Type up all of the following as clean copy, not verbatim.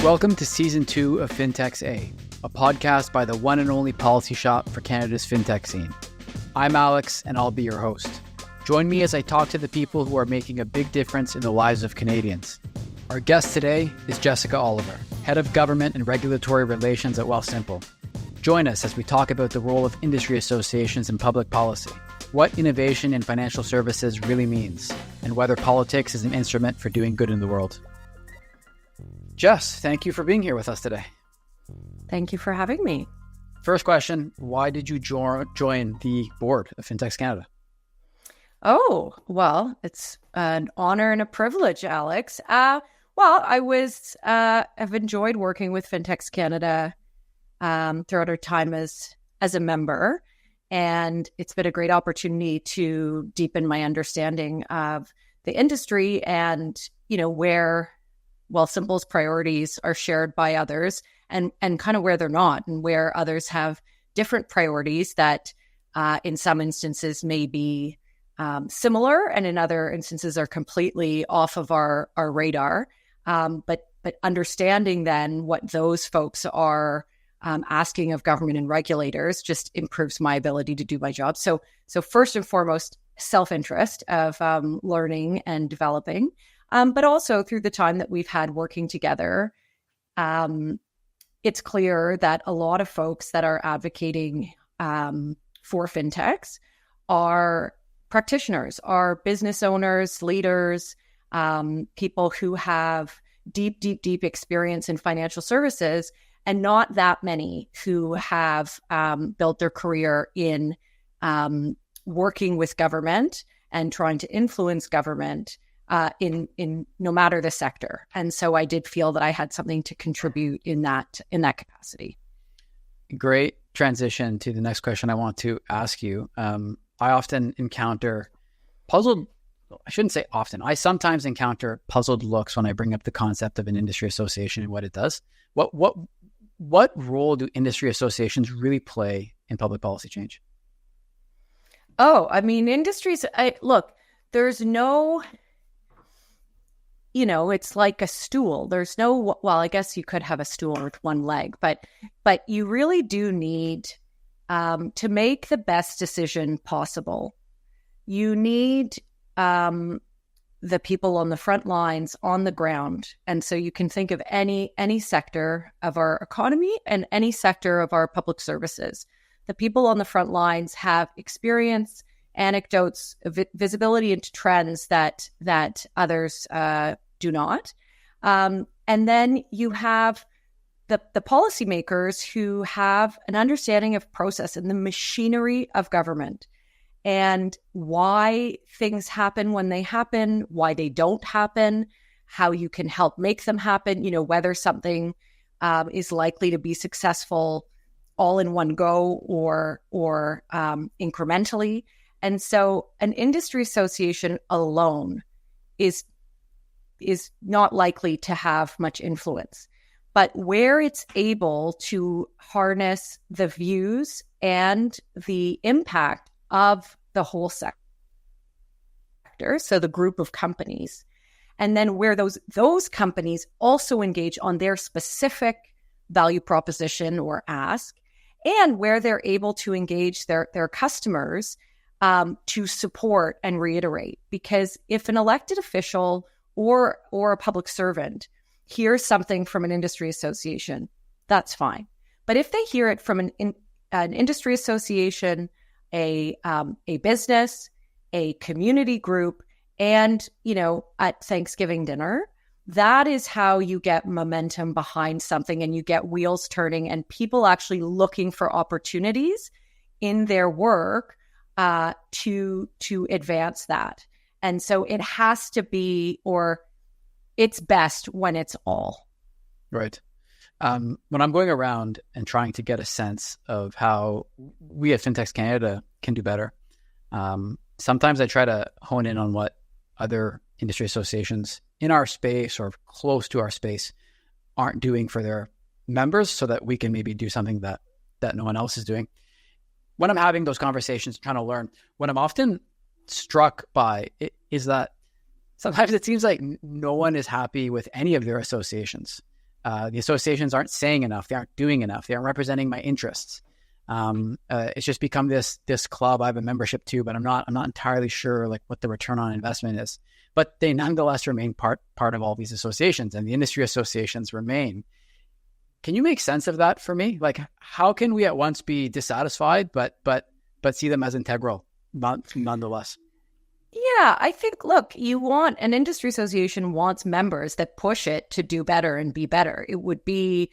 Welcome to Season 2 of Fintechs a podcast by the one and only policy shop for Canada's fintech scene. I'm Alex, and I'll be your host. Join me as I talk to the people who are making a big difference in the lives of Canadians. Our guest today is Jessica Oliver, Head of Government and Regulatory Relations at Wealthsimple. Join us as we talk about the role of industry associations in public policy, what innovation in financial services really means, and whether politics is an instrument for doing good in the world. Jess, thank you for being here with us today. Thank you for having me. First question, why did you join the board of Fintechs Canada? Oh, well, it's an honor and a privilege, Alex. I've enjoyed working with Fintechs Canada throughout our time as a member, and it's been a great opportunity to deepen my understanding of the industry and, where Wealthsimple's priorities are shared by others and kind of where they're not, and where others have different priorities that in some instances may be similar, and in other instances are completely off of our radar. But understanding then what those folks are asking of government and regulators just improves my ability to do my job. So first and foremost, self-interest of learning and developing, but also through the time that we've had working together, it's clear that a lot of folks that are advocating for fintechs are practitioners, are business owners, leaders, people who have deep experience in financial services, and not that many who have built their career in working with government and trying to influence government in no matter the sector. And so I did feel that I had something to contribute in that capacity. Great transition to the next question I want to ask you. I often encounter I sometimes encounter puzzled looks when I bring up the concept of an industry association and what it does. What role do industry associations really play in public policy change? Oh, I mean, there's no, it's like a stool. There's no, well, I guess you could have a stool with one leg, but you really do need to make the best decision possible. You need the people on the front lines, on the ground. And so you can think of any sector of our economy and any sector of our public services. The people on the front lines have experience, anecdotes, visibility into trends that others do not. And then you have the policymakers who have an understanding of process and the machinery of government, and why things happen when they happen, why they don't happen, how you can help make them happen, whether something is likely to be successful all in one go or incrementally. And so an industry association alone is not likely to have much influence. But where it's able to harness the views and the impact of the whole sector, so the group of companies, and then where those companies also engage on their specific value proposition or ask, and where they're able to engage their customers to support and reiterate. Because if an elected official or a public servant hears something from an industry association, that's fine. But if they hear it from an industry association, a business, a community group, and, at Thanksgiving dinner, that is how you get momentum behind something, and you get wheels turning and people actually looking for opportunities in their work to advance that. And so it has to be, or it's best when it's all. Right. When I'm going around and trying to get a sense of how we at Fintechs Canada can do better, sometimes I try to hone in on what other industry associations in our space or close to our space aren't doing for their members, so that we can maybe do something that no one else is doing. When I'm having those conversations, trying to learn, what I'm often struck by is that sometimes it seems like no one is happy with any of their associations. The associations aren't saying enough. They aren't doing enough. They aren't representing my interests. It's just become this club I have a membership to, but I'm not entirely sure like what the return on investment is. But they nonetheless remain part of all these associations, and the industry associations remain. Can you make sense of that for me? Like, how can we at once be dissatisfied, but see them as integral, nonetheless? Yeah, I think, look, an industry association wants members that push it to do better and be better. It would be,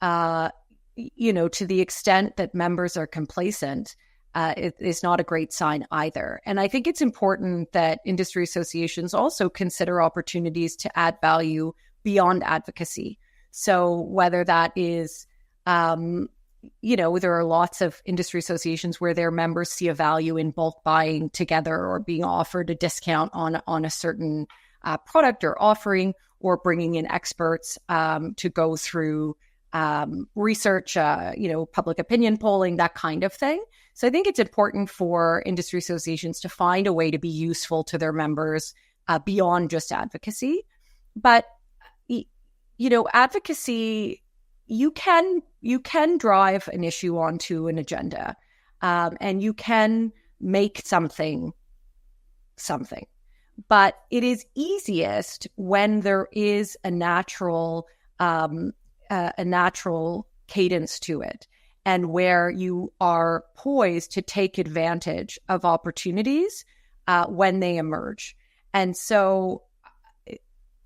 to the extent that members are complacent, it is not a great sign either. And I think it's important that industry associations also consider opportunities to add value beyond advocacy. So whether that is, there are lots of industry associations where their members see a value in bulk buying together or being offered a discount on a certain product or offering, or bringing in experts to go through research, public opinion polling, that kind of thing. So I think it's important for industry associations to find a way to be useful to their members beyond just advocacy. But advocacy, you can drive an issue onto an agenda, and you can make something. But it is easiest when there is a natural cadence to it, and where you are poised to take advantage of opportunities when they emerge. And so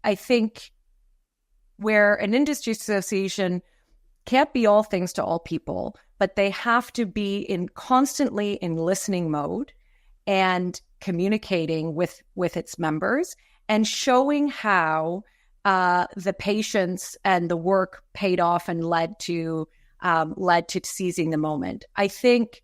I think where an industry association can't be all things to all people, but they have to be constantly in listening mode and communicating with its members and showing how the patience and the work paid off and led to seizing the moment. I think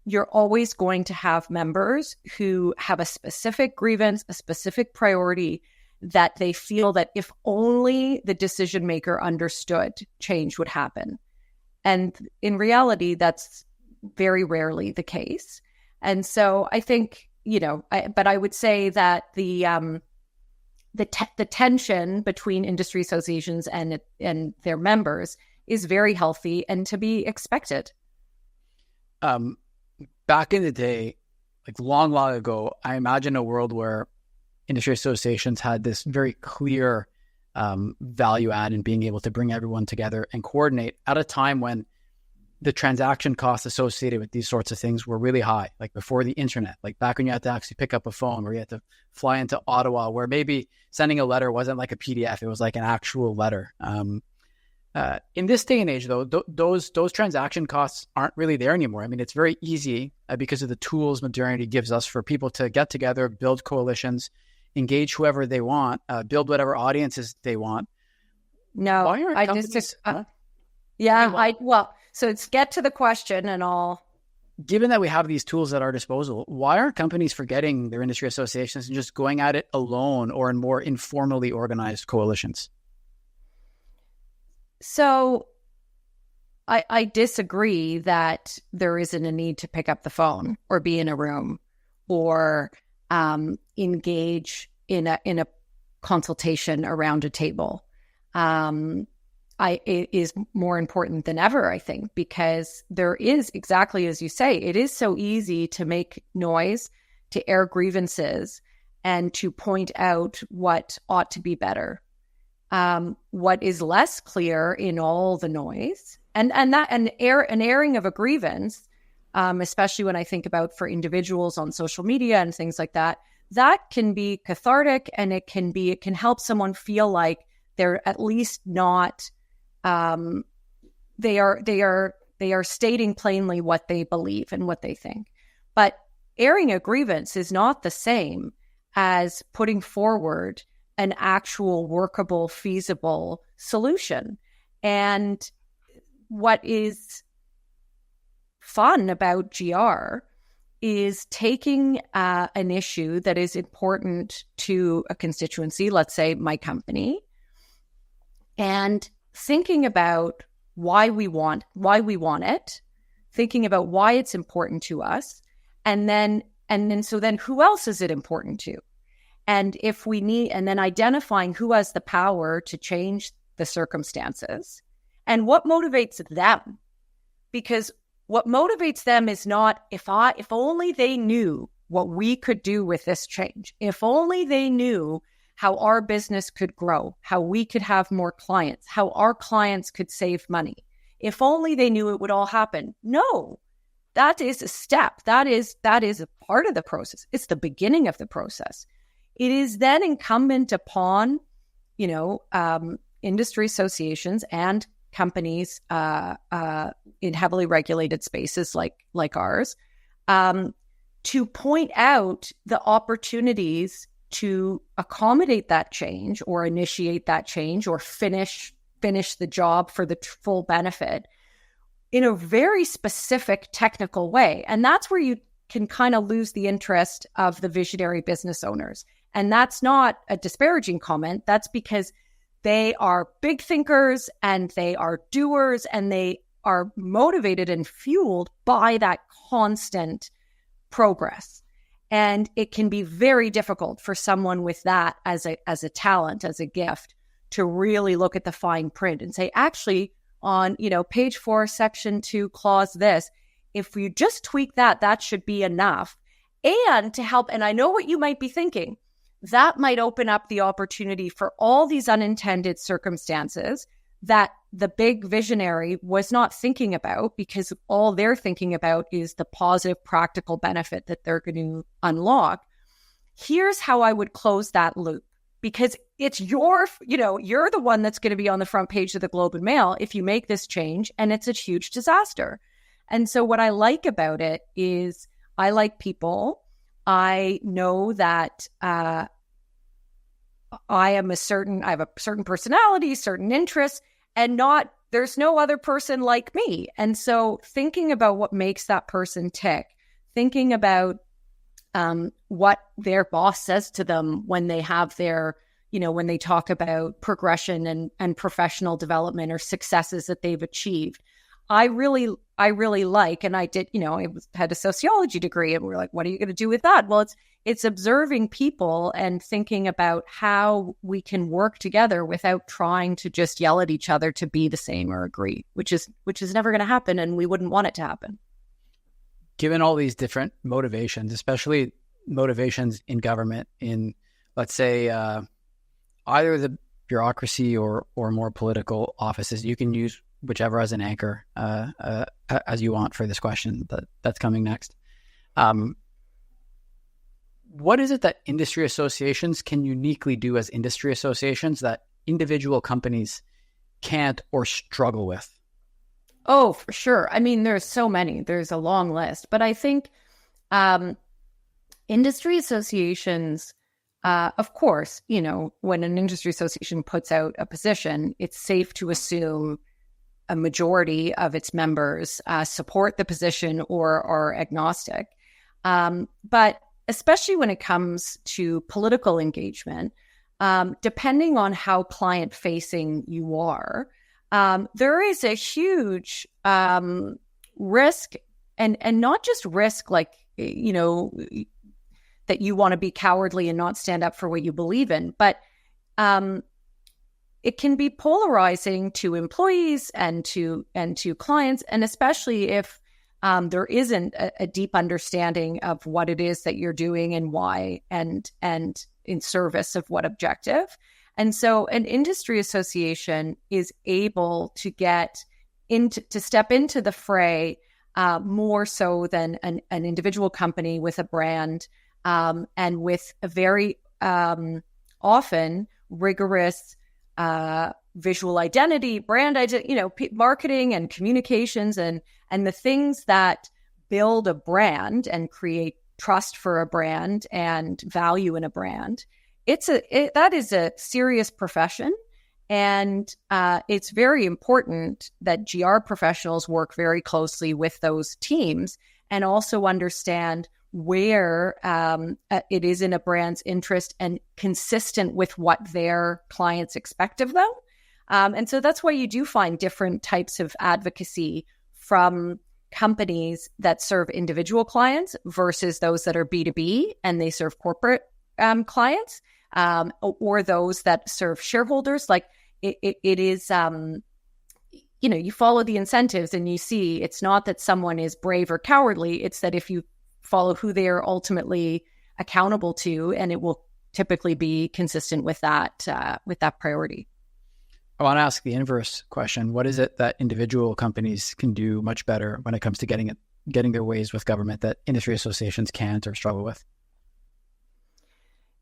you're always going to have members who have a specific grievance, a specific priority that they feel that if only the decision maker understood, change would happen. And in reality, that's very rarely the case. And so I think, but I would say that the tension between industry associations and their members is very healthy and to be expected. Back in the day, like long ago, I imagine a world where industry associations had this very clear value add in being able to bring everyone together and coordinate at a time when the transaction costs associated with these sorts of things were really high, like before the internet, like back when you had to actually pick up a phone, or you had to fly into Ottawa, where maybe sending a letter wasn't like a PDF, it was like an actual letter. In this day and age, though, those transaction costs aren't really there anymore. I mean, it's very easy because of the tools modernity gives us for people to get together, build coalitions, engage whoever they want, build whatever audiences they want. No, I just, so let's get to the question and all. Given that we have these tools at our disposal, why aren't companies forgetting their industry associations and just going at it alone or in more informally organized coalitions? So I disagree that there isn't a need to pick up the phone or be in a room or engage in a consultation around a table. It is more important than ever, I think, because there is, exactly as you say, it is so easy to make noise, to air grievances, and to point out what ought to be better. What is less clear in all the noise, and an airing of a grievance, especially when I think about for individuals on social media and things like that, that can be cathartic, and it can help someone feel like they're at least not. They are stating plainly what they believe and what they think. But airing a grievance is not the same as putting forward an actual workable, feasible solution. And what is fun about GR is taking an issue that is important to a constituency, let's say my company, and thinking about why we want it, thinking about why it's important to us, and then who else is it important to? And if we need, and then identifying who has the power to change the circumstances and what motivates them. Because what motivates them is not if only they knew what we could do with this change, if only they knew how our business could grow, how we could have more clients, how our clients could save money. If only they knew it would all happen. No, that is a step. That is a part of the process. It's the beginning of the process. It is then incumbent upon, industry associations and companies in heavily regulated spaces like ours, to point out the opportunities to accommodate that change or initiate that change or finish the job for the full benefit in a very specific technical way. And that's where you can kind of lose the interest of the visionary business owners. And that's not a disparaging comment. That's because they are big thinkers and they are doers and they are motivated and fueled by that constant progress. And it can be very difficult for someone with that as a talent, as a gift, to really look at the fine print and say, actually, on page 4, section 2, clause this, if you just tweak that, that should be enough. And to help, and I know what you might be thinking, that might open up the opportunity for all these unintended circumstances that the big visionary was not thinking about, because all they're thinking about is the positive practical benefit that they're going to unlock. Here's how I would close that loop, because it's you're the one that's going to be on the front page of the Globe and Mail if you make this change, and it's a huge disaster. And so what I like about it is I like people. I know that I have a certain personality, certain interests, and there's no other person like me. And so thinking about what makes that person tick, thinking about what their boss says to them when they have their, when they talk about progression and professional development or successes that they've achieved. I really like, and I did, I had a sociology degree, and we're like, what are you going to do with that? Well, it's observing people and thinking about how we can work together without trying to just yell at each other to be the same or agree, which is never going to happen, and we wouldn't want it to happen. Given all these different motivations, especially motivations in government, in, let's say, either the bureaucracy or more political offices, you can use whichever as an anchor as you want for this question that's coming next. What is it that industry associations can uniquely do as industry associations that individual companies can't or struggle with? Oh, for sure. I mean, there's so many. There's a long list. But I think industry associations, of course, when an industry association puts out a position, it's safe to assume a majority of its members support the position or are agnostic. But especially when it comes to political engagement, depending on how client-facing you are, there is a huge risk, and not just risk like, that you want to be cowardly and not stand up for what you believe in, but it can be polarizing to employees and to clients, and especially if there isn't a deep understanding of what it is that you're doing and why, and in service of what objective. And so an industry association is able to step into the fray more so than an individual company with a brand and with a very often rigorous visual identity, brand identity, marketing and communications and the things that build a brand and create trust for a brand and value in a brand. That is a serious profession. And it's very important that GR professionals work very closely with those teams and also understand where it is in a brand's interest and consistent with what their clients expect of them. And so that's why you do find different types of advocacy from companies that serve individual clients versus those that are B2B and they serve corporate clients, or those that serve shareholders. Like it is, you follow the incentives and you see it's not that someone is brave or cowardly. It's that if you follow who they are ultimately accountable to, and it will typically be consistent with that priority. I want to ask the inverse question. What is it that individual companies can do much better when it comes to getting their ways with government that industry associations can't or struggle with?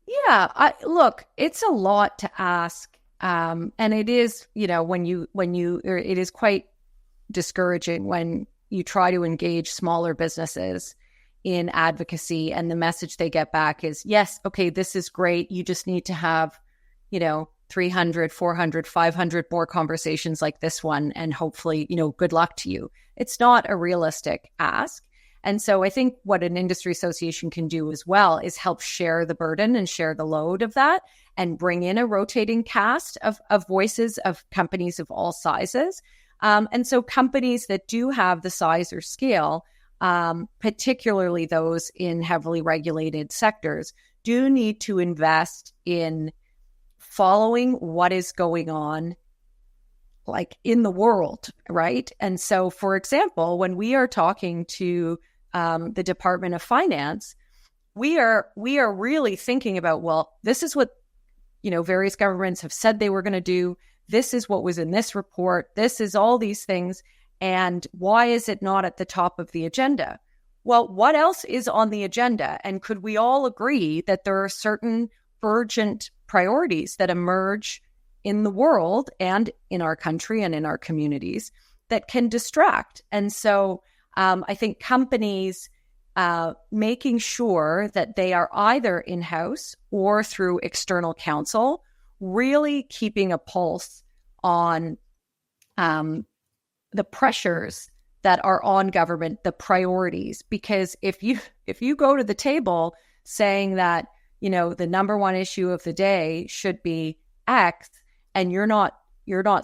Yeah, look, it's a lot to ask. And it is, it is quite discouraging when you try to engage smaller businesses in advocacy and the message they get back is, yes, okay, this is great. You just need to have, 300, 400, 500 more conversations like this one. And hopefully, good luck to you. It's not a realistic ask. And so I think what an industry association can do as well is help share the burden and share the load of that and bring in a rotating cast of voices of companies of all sizes. And so companies that do have the size or scale, particularly those in heavily regulated sectors, do need to invest in following what is going on like in the world, right? And so, for example, when we are talking to the Department of Finance, we are really thinking about, well, this is what various governments have said they were going to do. This is what was in this report. This is all these things. And why is it not at the top of the agenda? Well, what else is on the agenda? And could we all agree that there are certain urgent priorities that emerge in the world and in our country and in our communities that can distract? And so I think companies making sure that they are either in-house or through external counsel, really keeping a pulse on the pressures that are on government, the priorities. Because if you go to the table saying that, the number one issue of the day should be X, and you're not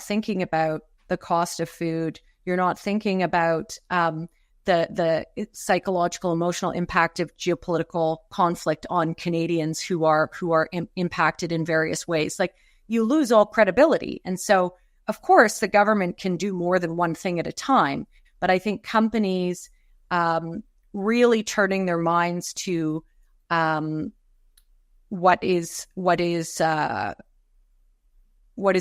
thinking about the cost of food, you're not thinking about the psychological, emotional impact of geopolitical conflict on Canadians who are impacted in various ways, like you lose all credibility. And so, of course, the government can do more than one thing at a time. But I think companies really turning their minds to what is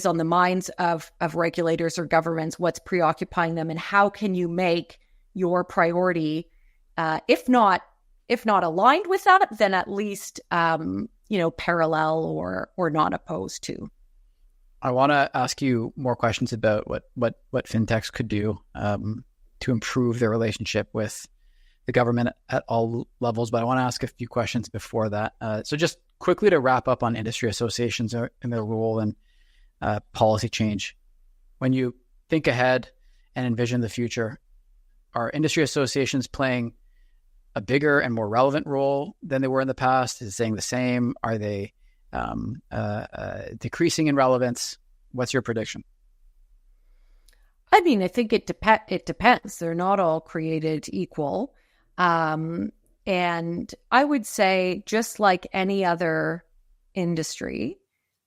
on the minds of regulators or governments, what's preoccupying them, and how can you make your priority, if not aligned with that, then at least parallel or not opposed to. I want to ask you more questions about what fintechs could do to improve their relationship with the government at all levels, but I want to ask a few questions before that. So just quickly to wrap up on industry associations and their role in policy change. When you think ahead and envision the future, are industry associations playing a bigger and more relevant role than they were in the past? Is it staying the same? Are they decreasing in relevance? What's your prediction? I mean, I think it depends. They're not all created equal. And I would say, just like any other industry,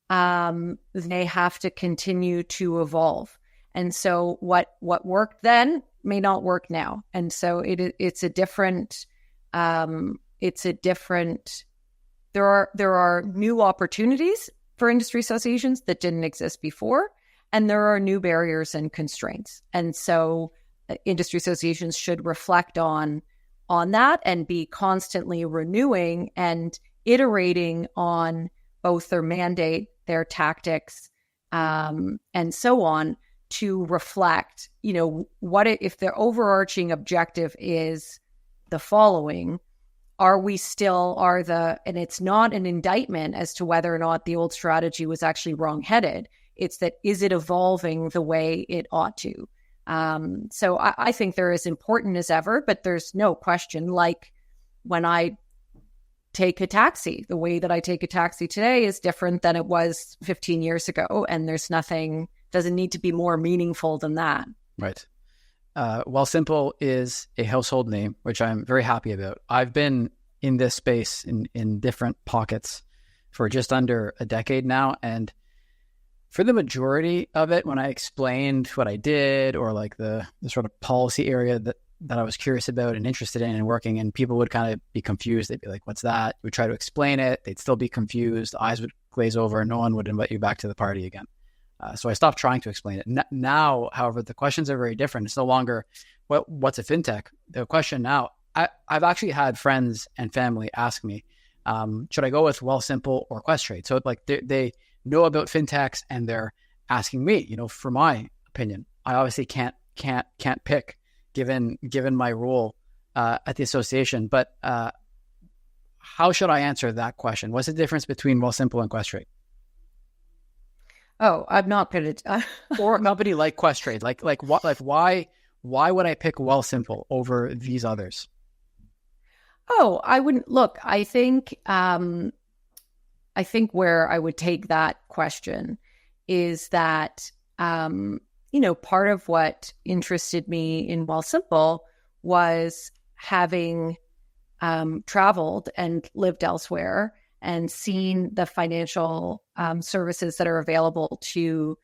they have to continue to evolve. And so what worked then may not work now. And so it's a different, there are new opportunities for industry associations that didn't exist before, and there are new barriers and constraints. And so industry associations should reflect on that and be constantly renewing and iterating on both their mandate, their tactics, and so on, to reflect, what if their overarching objective is the following. And it's not an indictment as to whether or not the old strategy was actually wrong-headed. It's that, is it evolving the way it ought to? So I think they're as important as ever, but there's no question, like when I take a taxi, the way that I take a taxi today is different than it was 15 years ago. And there's doesn't need to be more meaningful than that. Right. Wealthsimple is a household name, which I'm very happy about. I've been in this space in different pockets for just under a decade now. And for the majority of it, when I explained what I did or like the sort of policy area that I was curious about and interested in and working in, people would kind of be confused. They'd be like, what's that? We'd try to explain it. They'd still be confused. Eyes would glaze over and no one would invite you back to the party again. So I stopped trying to explain it. Now, however, the questions are very different. It's no longer what's a fintech. The question now, I've actually had friends and family ask me, should I go with Wealthsimple or Questrade? So like they know about fintechs and they're asking me, for my opinion. I obviously can't pick given my role at the association. But how should I answer that question? What's the difference between Wealthsimple and Questrade? Oh, I'm not good at or a company like Questrade. Why would I pick Wealthsimple over these others? Oh, I wouldn't look. I think where I would take that question is that part of what interested me in Wealthsimple was having traveled and lived elsewhere and seen the financial services that are available to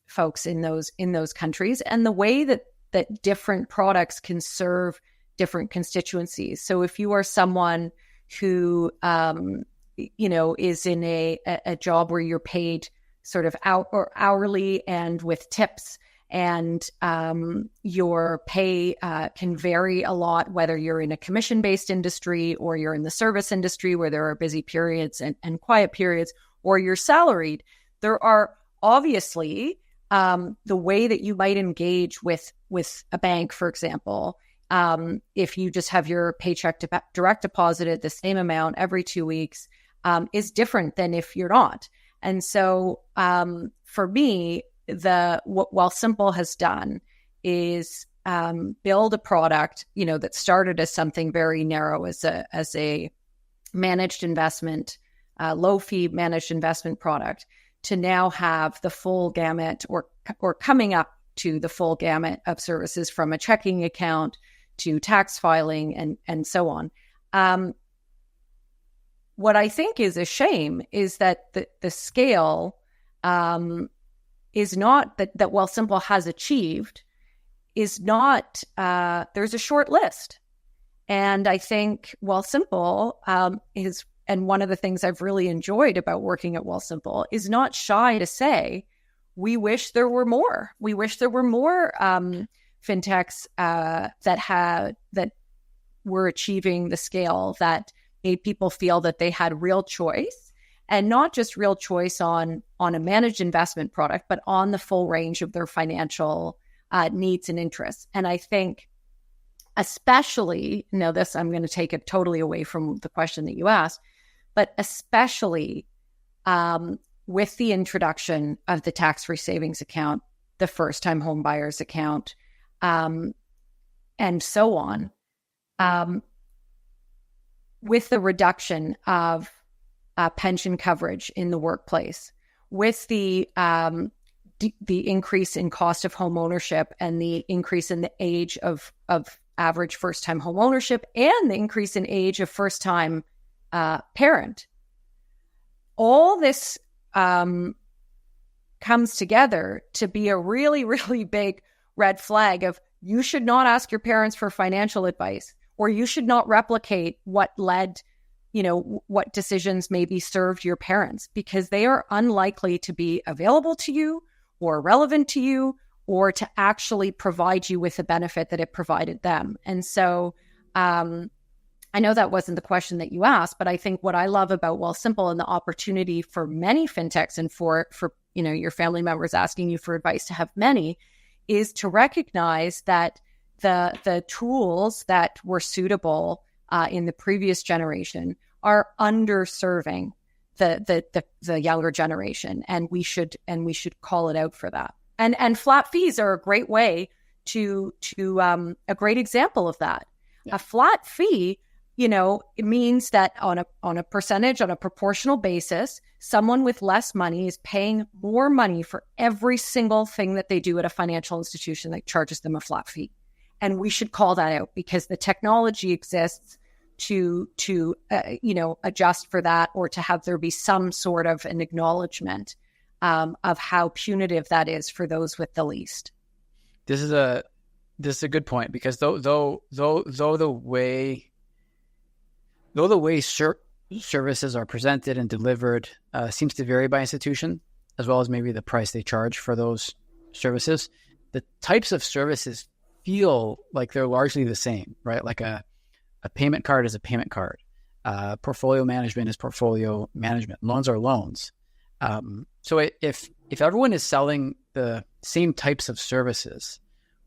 folks in those countries, and the way that different products can serve different constituencies. So if you are someone who is in a job where you're paid sort of hourly and with tips, and your pay can vary a lot, whether you're in a commission-based industry or you're in the service industry where there are busy periods and quiet periods, or you're salaried. There are obviously the way that you might engage with a bank, for example, if you just have your paycheck direct deposited the same amount every 2 weeks, is different than if you're not. And so for me, what Wealthsimple has done is build a product, that started as something very narrow, as a managed investment, low fee managed investment product, to now have the full gamut or coming up to the full gamut of services, from a checking account to tax filing and so on. What I think is a shame is that the scale is not that Wealthsimple has achieved is not, there's a short list. And I think Wealthsimple is, and one of the things I've really enjoyed about working at Wealthsimple is not shy to say, we wish there were more. We wish there were more fintechs that were achieving the scale that made people feel that they had real choice, and not just real choice on a managed investment product, but on the full range of their financial needs and interests. And I think especially, this, I'm going to take it totally away from the question that you asked, but especially with the introduction of the tax-free savings account, the first-time home buyers account, and so on, with the reduction of pension coverage in the workplace, with the increase in cost of home ownership and the increase in the age of average first-time home ownership, and the increase in age of first-time parent. All this comes together to be a really, really big red flag of, you should not ask your parents for financial advice, or you should not replicate what led, what decisions maybe served your parents, because they are unlikely to be available to you or relevant to you, or to actually provide you with the benefit that it provided them. And so I know that wasn't the question that you asked, but I think what I love about Wealthsimple and the opportunity for many fintechs, and for your family members asking you for advice to have many, is to recognize that the tools that were suitable in the previous generation are underserving the younger generation, and we should call it out for that. And flat fees are a great way to a great example of that. Yeah. A flat fee, it means that on a percentage, on a proportional basis, someone with less money is paying more money for every single thing that they do at a financial institution that charges them a flat fee. And we should call that out, because the technology exists to adjust for that, or to have there be some sort of an acknowledgement of how punitive that is for those with the least. This is a good point, because though the way services are presented and delivered seems to vary by institution, as well as maybe the price they charge for those services, the types of services feel like they're largely the same, right? Like a payment card is a payment card. Portfolio management is portfolio management. Loans are loans. So if everyone is selling the same types of services,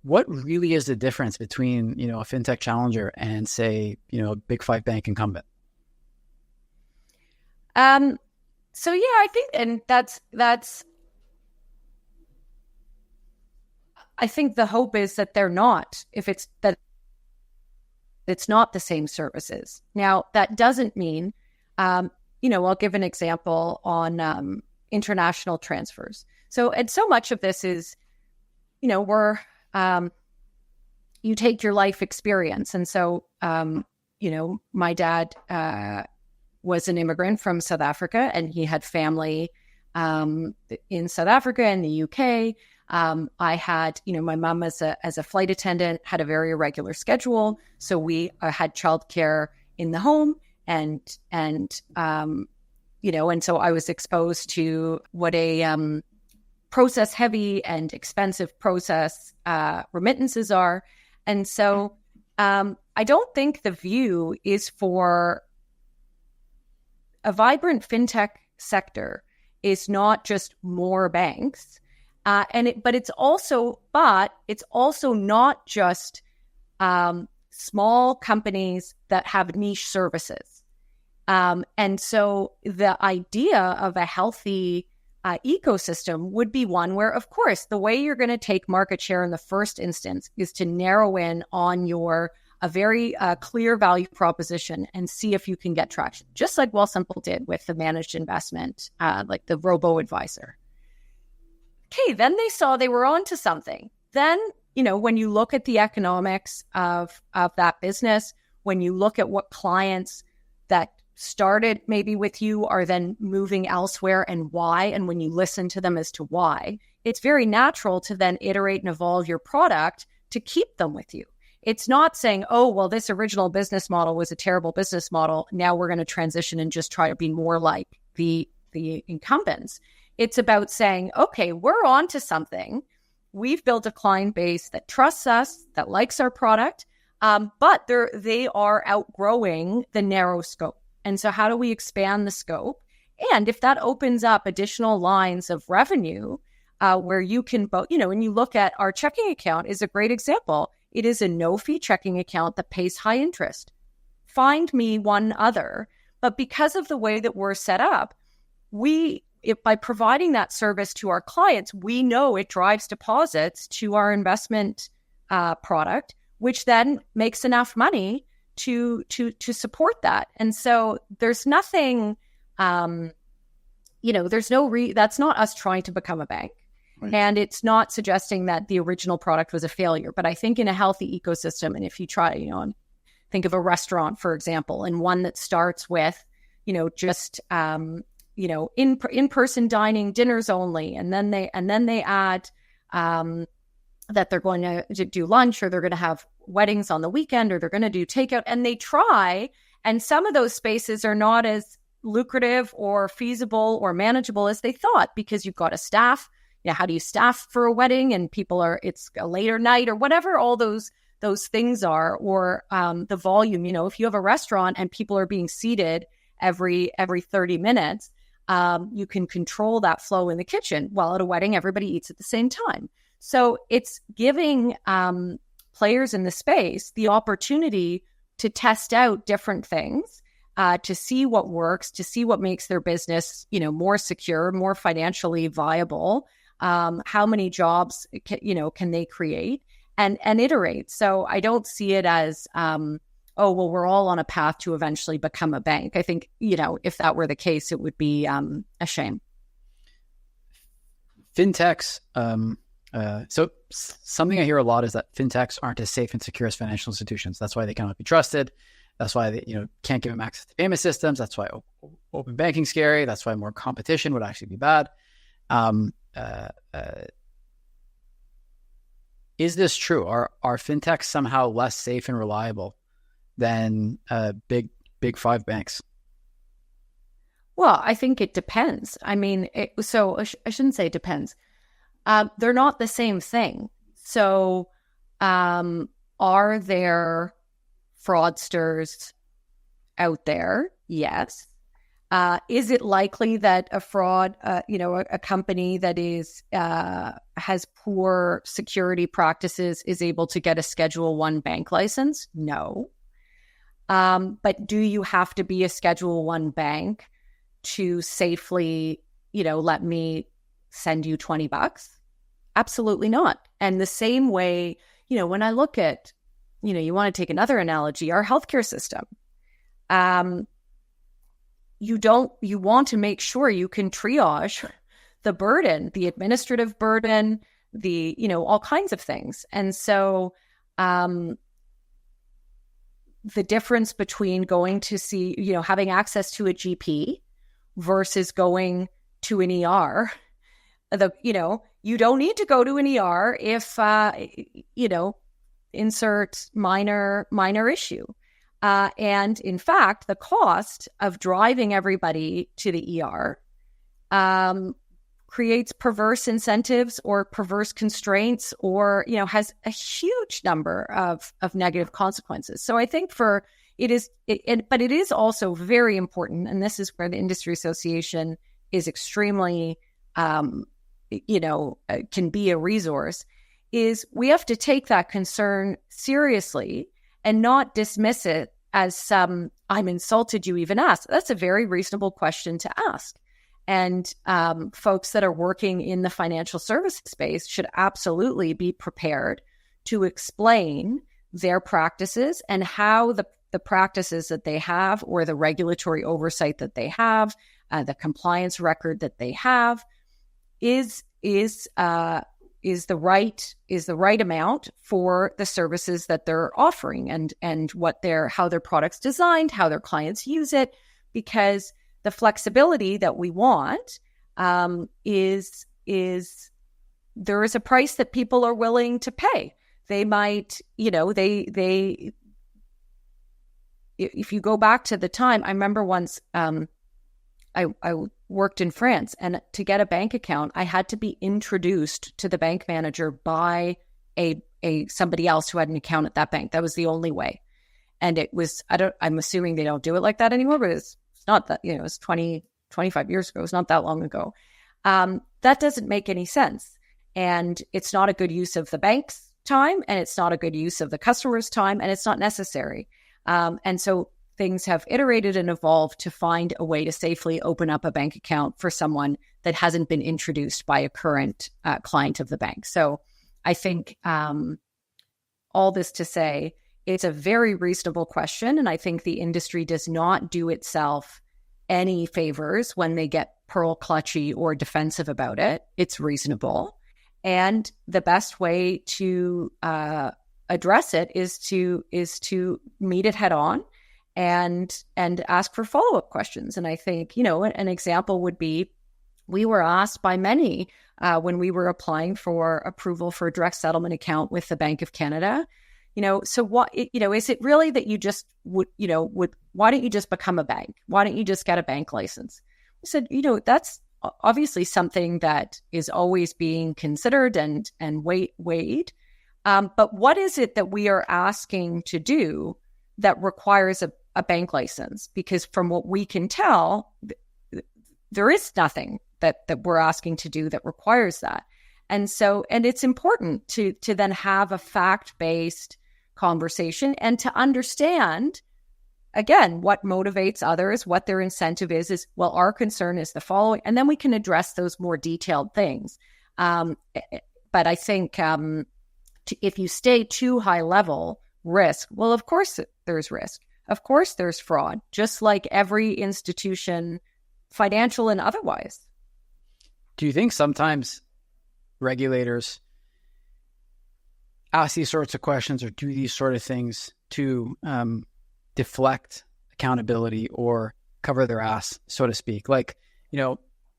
what really is the difference between, a fintech challenger and, say, a big five bank incumbent? So yeah, I think, and that's, I think the hope is that they're not, that it's not the same services. Now, that doesn't mean, I'll give an example on international transfers. So, and so much of this is, we're, you take your life experience. And so, my dad was an immigrant from South Africa, and he had family in South Africa and the UK. I had, my mom as a flight attendant had a very irregular schedule. So we had childcare in the home, and so I was exposed to what a process heavy and expensive process remittances are. And so I don't think the view is for a vibrant fintech sector is not just more banks. But it's also not just small companies that have niche services. And so the idea of a healthy ecosystem would be one where, of course, the way you're going to take market share in the first instance is to narrow in on a very clear value proposition and see if you can get traction, just like Wealthsimple did with the managed investment, like the robo-advisor. Okay, then they saw they were onto something. Then, when you look at the economics of that business, when you look at what clients that started maybe with you are then moving elsewhere and why, and when you listen to them as to why, it's very natural to then iterate and evolve your product to keep them with you. It's not saying, oh, well, this original business model was a terrible business model. Now we're going to transition and just try to be more like the incumbents. It's about saying, okay, we're on to something. We've built a client base that trusts us, that likes our product, but they are outgrowing the narrow scope. And so how do we expand the scope? And if that opens up additional lines of revenue where you can, when you look at our checking account is a great example. It is a no-fee checking account that pays high interest. Find me one other. But because of the way that we're set up, by providing that service to our clients, we know it drives deposits to our investment product, which then makes enough money to support that. And so there's nothing, that's not us trying to become a bank. Right. And it's not suggesting that the original product was a failure. But I think in a healthy ecosystem, and if you try, think of a restaurant, for example, and one that starts with, just in-person dining, dinners only, and then they add that they're going to do lunch, or they're going to have weddings on the weekend, or they're going to do takeout, and they try, and some of those spaces are not as lucrative or feasible or manageable as they thought, because you've got a staff. How do you staff for a wedding, and it's a later night, or whatever all those things are, or the volume. If you have a restaurant and people are being seated every 30 minutes, you can control that flow in the kitchen. While at a wedding, everybody eats at the same time. So it's giving players in the space the opportunity to test out different things, to see what works, to see what makes their business, more secure, more financially viable. How many jobs, can they create and iterate? So I don't see it as, we're all on a path to eventually become a bank. I think, if that were the case, it would be a shame. Fintechs. So something I hear a lot is that fintechs aren't as safe and secure as financial institutions. That's why they cannot be trusted. That's why they, can't give them access to payment systems. That's why open banking is scary. That's why more competition would actually be bad. Um, is this true? Are fintechs somehow less safe and reliable than big five banks? Well, I think it depends. I mean, I shouldn't say it depends. They're not the same thing. So, are there fraudsters out there? Yes. Is it likely that a fraud, a company that has poor security practices is able to get a Schedule I bank license? No. But do you have to be a Schedule I bank to safely, let me send you $20? Absolutely not. And the same way, when I look at, you want to take another analogy, our healthcare system. You want to make sure you can triage the burden, the administrative burden, all kinds of things. And so the difference between going to see, having access to a GP versus going to an ER, you don't need to go to an ER if, insert minor issue. And in fact, the cost of driving everybody to the ER creates perverse incentives or perverse constraints, or has a huge number of negative consequences. So I think but it is also very important, and this is where the industry association is extremely can be a resource. Is we have to take that concern seriously and not dismiss it as some "I'm insulted you even asked." That's a very reasonable question to ask. And folks that are working in the financial services space should absolutely be prepared to explain their practices and how the practices that they have, or the regulatory oversight that they have, the compliance record that they have, is the right amount for the services that they're offering, and how their product's designed, how their clients use it, because the flexibility that we want is there is a price that people are willing to pay. They might, if you go back to the time, I remember once I worked in France, and to get a bank account, I had to be introduced to the bank manager by somebody else who had an account at that bank. That was the only way. And it was, I'm assuming they don't do it like that anymore, but it's not that, it's 20, 25 years ago. It's not that long ago. That doesn't make any sense. And it's not a good use of the bank's time, and it's not a good use of the customer's time, and it's not necessary. And so things have iterated and evolved to find a way to safely open up a bank account for someone that hasn't been introduced by a current client of the bank. So I think all this to say, it's a very reasonable question. And I think the industry does not do itself any favors when they get pearl clutchy or defensive about it. It's reasonable. And the best way to address it is to meet it head on and ask for follow-up questions. And I think, an example would be, we were asked by many when we were applying for approval for a direct settlement account with the Bank of Canada, so what, is it really that you just why don't you just become a bank? Why don't you just get a bank license? I said, that's obviously something that is always being considered and weighed. But what is it that we are asking to do that requires a bank license? Because from what we can tell, there is nothing that we're asking to do that requires that. And it's important to then have a fact-based conversation and to understand, again, what motivates others, what their incentive is, well, our concern is the following, and then we can address those more detailed things. But I think if you stay too high level, risk, well, of course there's risk. Of course there's fraud, just like every institution, financial and otherwise. Do you think sometimes regulators ask these sorts of questions or do these sort of things to deflect accountability or cover their ass, so to speak? Like,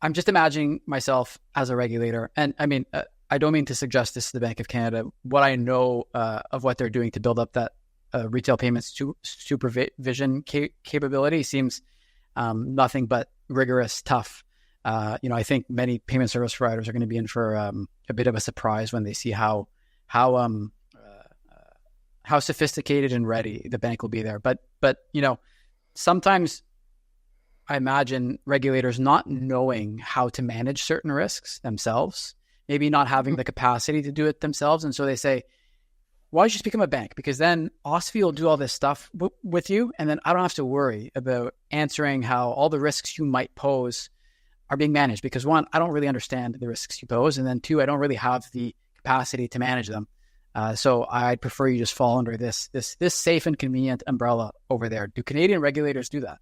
I'm just imagining myself as a regulator. And I mean, I don't mean to suggest this to the Bank of Canada. What I know of what they're doing to build up that retail payments supervision capability seems nothing but rigorous, tough. I think many payment service providers are going to be in for a bit of a surprise when they see how sophisticated and ready the bank will be there. But sometimes I imagine regulators not knowing how to manage certain risks themselves, maybe not having the capacity to do it themselves. And so they say, why don't you just become a bank? Because then OSFI will do all this stuff with you. And then I don't have to worry about answering how all the risks you might pose are being managed. Because one, I don't really understand the risks you pose. And then two, I don't really have the capacity to manage them. So I'd prefer you just fall under this safe and convenient umbrella over there. Do Canadian regulators do that?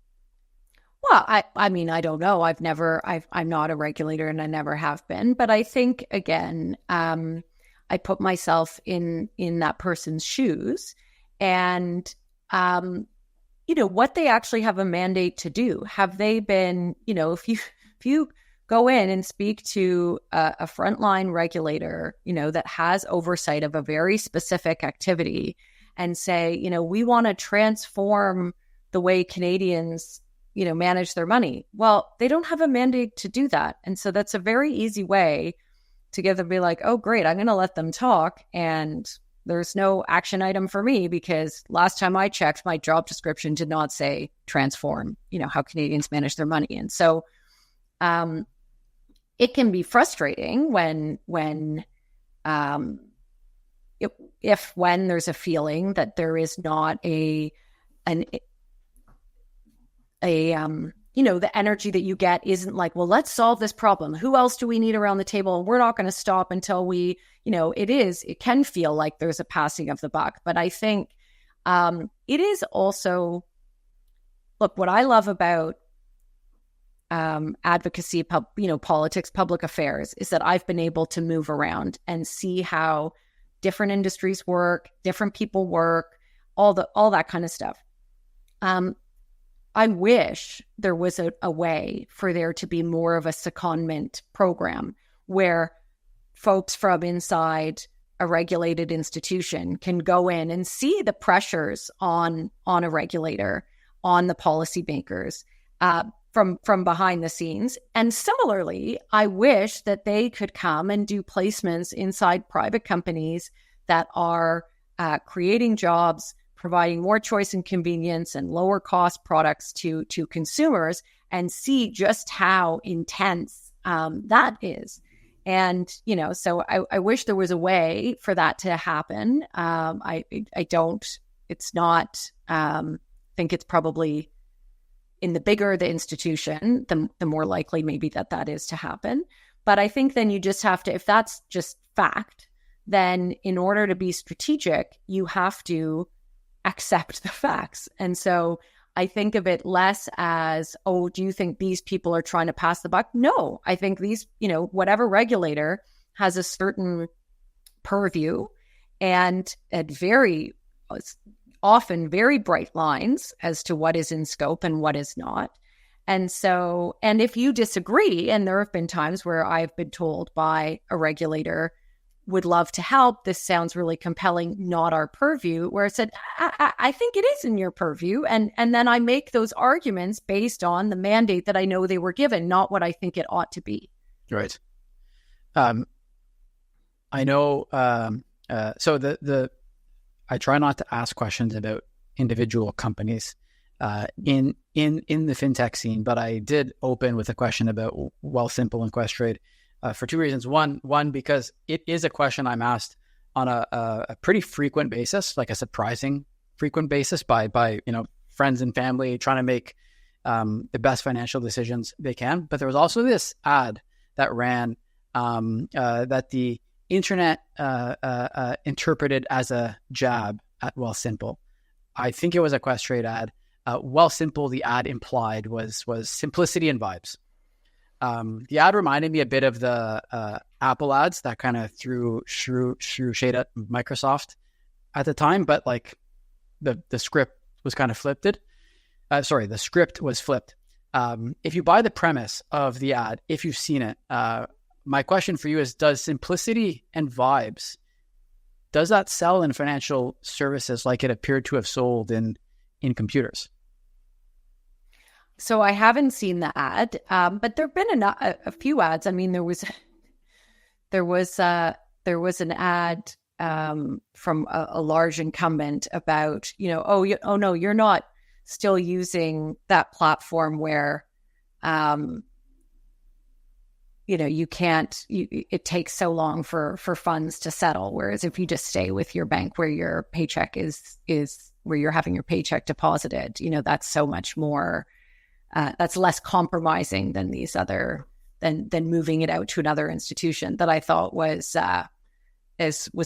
Well, I mean, I don't know. I'm not a regulator and I never have been. But I think, again, I put myself in that person's shoes and, what they actually have a mandate to do. Have they been, if you go in and speak to a frontline regulator, that has oversight of a very specific activity and say, we want to transform the way Canadians, manage their money. Well, they don't have a mandate to do that. And so that's a very easy way to get them to be like, oh, great, I'm going to let them talk. And there's no action item for me because last time I checked, my job description did not say transform, how Canadians manage their money. And so it can be frustrating when there's a feeling that there is not the energy that you get isn't like, well, let's solve this problem. Who else do we need around the table? And we're not going to stop until we, it can feel like there's a passing of the buck. But I think it is also, look, what I love about advocacy, politics, public affairs is that I've been able to move around and see how different industries work, different people work, all that kind of stuff. I wish there was a way for there to be more of a secondment program where folks from inside a regulated institution can go in and see the pressures on a regulator, on the policymakers from behind the scenes. And similarly, I wish that they could come and do placements inside private companies that are creating jobs, providing more choice and convenience and lower cost products to consumers and see just how intense that is. And, so I wish there was a way for that to happen. I don't, it's not, think it's probably in the bigger the institution, the more likely maybe that is to happen. But I think then you just have to, if that's just fact, then in order to be strategic, you have to accept the facts. And so I think of it less as, oh, do you think these people are trying to pass the buck? No, I think these, whatever regulator has a certain purview and at very often very bright lines as to what is in scope and what is not. And so, and if you disagree, and there have been times where I've been told by a regulator, would love to help, this sounds really compelling, not our purview, where I said, I think it is in your purview. And then I make those arguments based on the mandate that I know they were given, not what I think it ought to be. Right. I know, so I try not to ask questions about individual companies in the fintech scene, but I did open with a question about Wealthsimple and Questrade. For two reasons. One, because it is a question I'm asked on a pretty frequent basis, like a surprising frequent basis by friends and family trying to make the best financial decisions they can. But there was also this ad that ran that the internet interpreted as a jab at Wealthsimple. I think it was a Questrade ad. Wealthsimple, the ad implied was simplicity and vibes. The ad reminded me a bit of the Apple ads that kind of threw shade at Microsoft at the time, but like the script was kind of flipped. The script was flipped. If you buy the premise of the ad, if you've seen it, my question for you is, does simplicity and vibes, does that sell in financial services like it appeared to have sold in computers? So I haven't seen the ad, but there've been a few ads. I mean, there was an ad from a large incumbent about, oh no, you're not still using that platform where, you can't, it takes so long for funds to settle. Whereas if you just stay with your bank where your paycheck is where you're having your paycheck deposited, that's so much more, that's less compromising than these other, than moving it out to another institution, that I thought was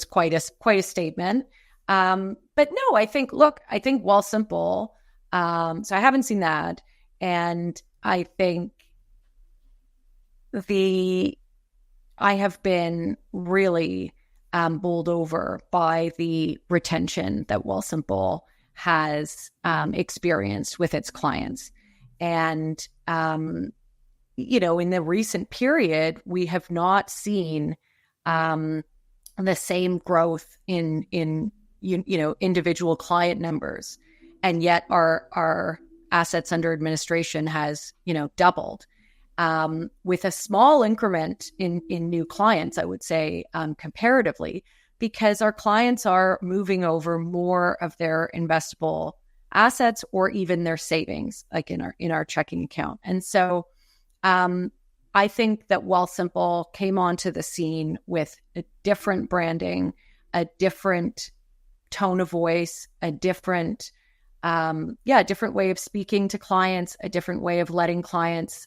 quite a statement. But no, I think Wealthsimple, so I haven't seen that. And I think I have been really bowled over by the retention that Wealthsimple has experienced with its clients. And, in the recent period, we have not seen the same growth in individual client numbers. And yet our assets under administration has, doubled. With a small increment in new clients, I would say, comparatively, because our clients are moving over more of their investable assets or even their savings, like in our checking account. And so I think that Wealthsimple came onto the scene with a different branding, a different tone of voice, a different way of speaking to clients, a different way of letting clients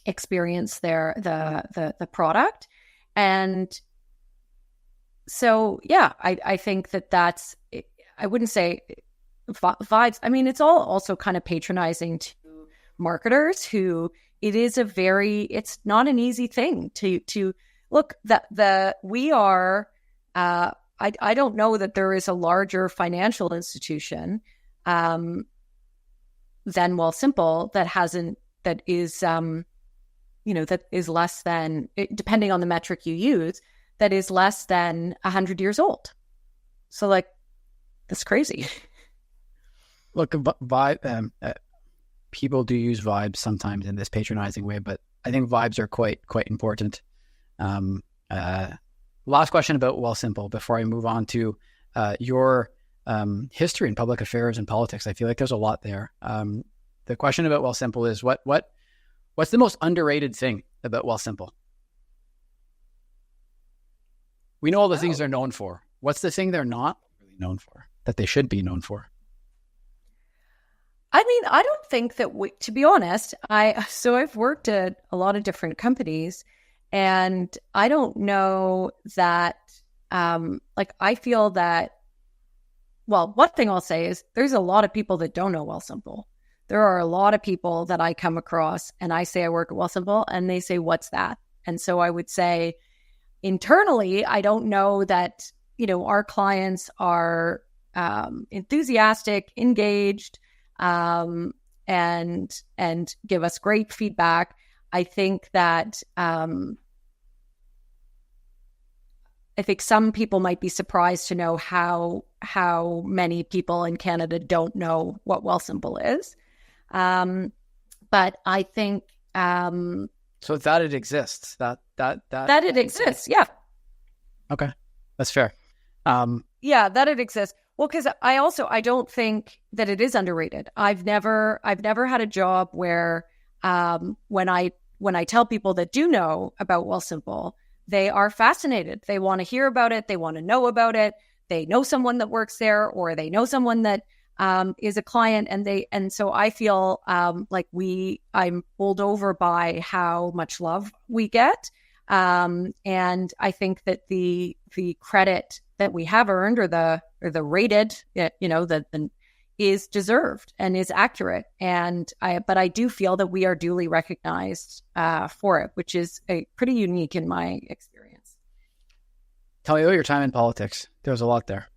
experience the product. And so, I think that's, I wouldn't say vibes. I mean, it's all also kind of patronizing to marketers who it's not an easy thing to look we are, I don't know that there is a larger financial institution than Wealthsimple that is less than, depending on the metric you use, that is less than 100 years old. So that's crazy. Look, people do use vibes sometimes in this patronizing way, but I think vibes are quite important. Last question about Wealthsimple before I move on to your history in public affairs and politics. I feel like there's a lot there. The question about Wealthsimple is what's the most underrated thing about Wealthsimple? We know all the things they're known for. What's the thing they're not really known for that they should be known for? I mean, I don't think that to be honest, I've worked at a lot of different companies, and I don't know that, I feel that, well, one thing I'll say is there's a lot of people that don't know Wealthsimple. There are a lot of people that I come across and I say I work at Wealthsimple and they say, what's that? And so I would say internally, I don't know that, our clients are enthusiastic, engaged, and give us great feedback. I think that I think some people might be surprised to know how many people in Canada don't know what Wealthsimple is. But I think so that it exists. That it exists. Yeah. Okay, that's fair. That it exists. Well, because I don't think that it is underrated. I've never had a job where when I tell people that do know about Wealthsimple, they are fascinated. They want to hear about it. They want to know about it. They know someone that works there, or they know someone that is a client, and so I feel I'm bowled over by how much love we get, and I think that the credit that we have earned, or the rated, is deserved and is accurate, but I do feel that we are duly recognized for it, which is pretty unique in my experience. Tell me about your time in politics. There was a lot there.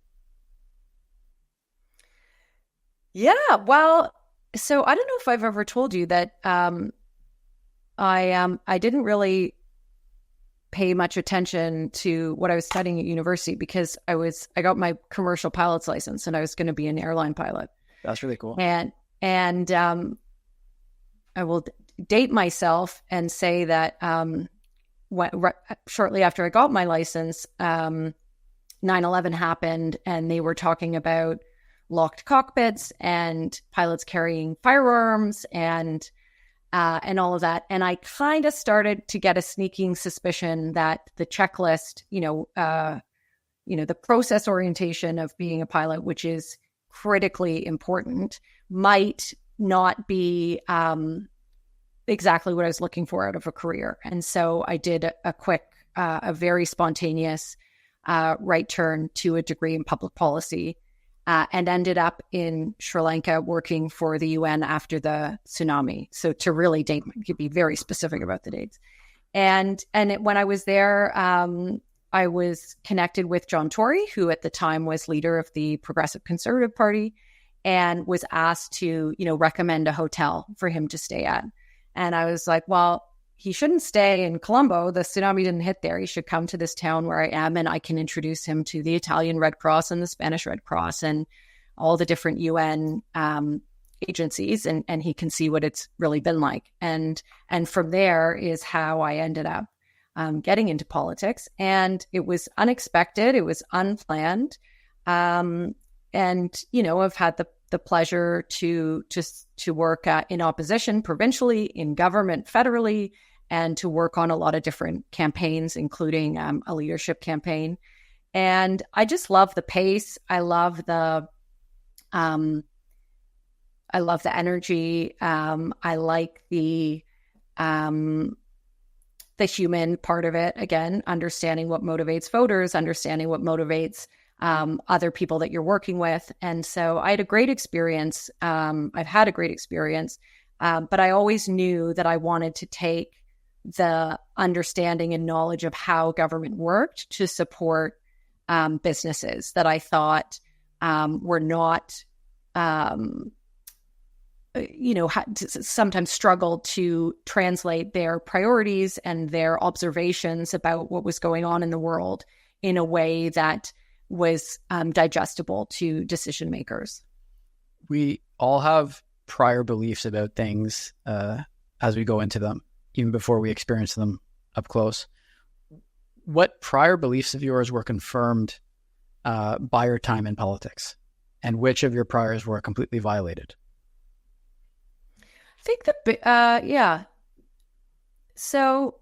Yeah, well, So I don't know if I've ever told you that I didn't really pay much attention to what I was studying at university because I got my commercial pilot's license and I was going to be an airline pilot. That's really cool. And I will date myself and say that shortly after I got my license, 9/11 happened, and they were talking about locked cockpits and pilots carrying firearms and all of that. And I kind of started to get a sneaking suspicion that the checklist, the process orientation of being a pilot, which is critically important, might not be exactly what I was looking for out of a career. And so I did a quick, a very spontaneous right turn to a degree in public policy and ended up in Sri Lanka working for the UN after the tsunami. So to really date, be very specific about the dates. And when I was there, I was connected with John Tory, who at the time was leader of the Progressive Conservative Party, and was asked to, recommend a hotel for him to stay at. And I was like, well, he shouldn't stay in Colombo. The tsunami didn't hit there. He should come to this town where I am, and I can introduce him to the Italian Red Cross and the Spanish Red Cross and all the different UN agencies, and he can see what it's really been like. And from there is how I ended up getting into politics. And it was unexpected. It was unplanned. And, I've had the pleasure to work in opposition provincially, in government federally, and to work on a lot of different campaigns, including a leadership campaign. And I just love the pace. I love the energy. I like the human part of it. Again, understanding what motivates voters, understanding what motivates other people that you're working with. And so I had a great experience. I've had a great experience, but I always knew that I wanted to take the understanding and knowledge of how government worked to support businesses that I thought were not, sometimes struggled to translate their priorities and their observations about what was going on in the world in a way that was digestible to decision makers. We all have prior beliefs about things as we go into them, even before we experience them up close. What prior beliefs of yours were confirmed by your time in politics, and which of your priors were completely violated? I think that, So,